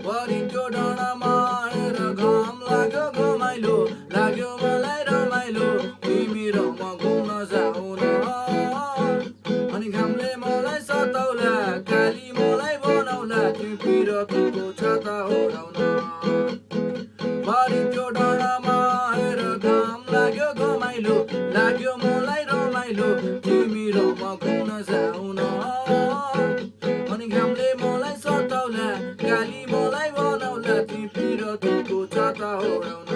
परिको डाँडामा आएर घाम लाग्यो घमाइलो लाग्यो मलाई रमाइलो तिमी र म घुम्न जाऊ न अनि घामले मलाई सताउला काली मलाई बनाउला तिमी पिरतीको छाता ओढाउन परिको डाँडामा आएर घाम लाग्यो घमाइलो लाग्यो मलाई रमाइलो तिमी र म घुम्न जाऊ न अनि घामले मलाई सताउला काली मलाई बनाउला तिमी पिरतीको छाता ओढाउन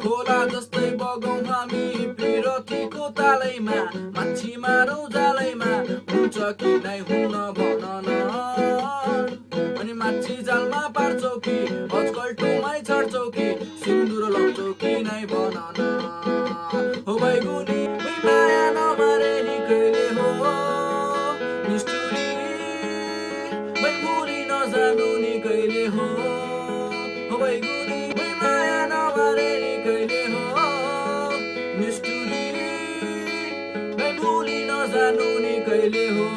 खोला जस्तै बगौँ हामी पिरतीको तालैमा माछी मारौँ जालैमा हुन्छ कि नै हुन्न भन न अनि माछी जालमा पार्छौ कि अजकल टोमाइ छाड्छौ कि सिन्दुर लाउँछौ कि नै भन न हो बैगुनी माया नमारे नि कहिले हो निष्ठुरी भुली नजानु नि कहिले हो बैगुनी माया नमारे नि कहिले हो निष्ठुरी भुली नजानु नि कहिले हो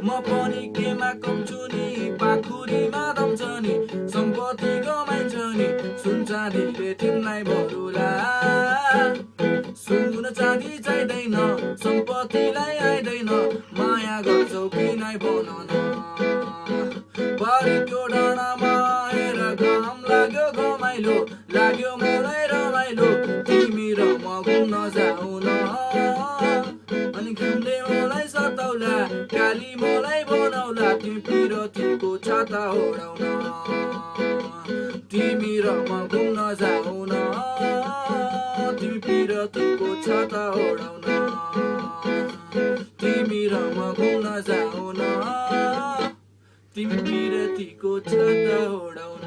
म पनि केमा कम छु नि पाखुरीमा दम छ नि सम्पत्ति गमाइन्छ नि सुन चाँदीले तिमीलाई भरुला सुन चाँदी चाहिँदैन सम्पत्तिलाई आइदैन माया गर्छौ कि नै भन न परिको डाँडामा आएर घाम लाग्यो घमाइलो लाग्यो मलाई रमाइलो तिमी र म घुम्न जाऊ न अनि घामले मलाई सताउला काली मलाई बनाउला तिमी पिरतीको छाता ओढाउन तिमी र म घुम्न जाऊ न तिमी पिरतीको छाता ओढाउन तिमी र म घुम्न जाऊ न तिमी पिरतीको छाता ओढाउन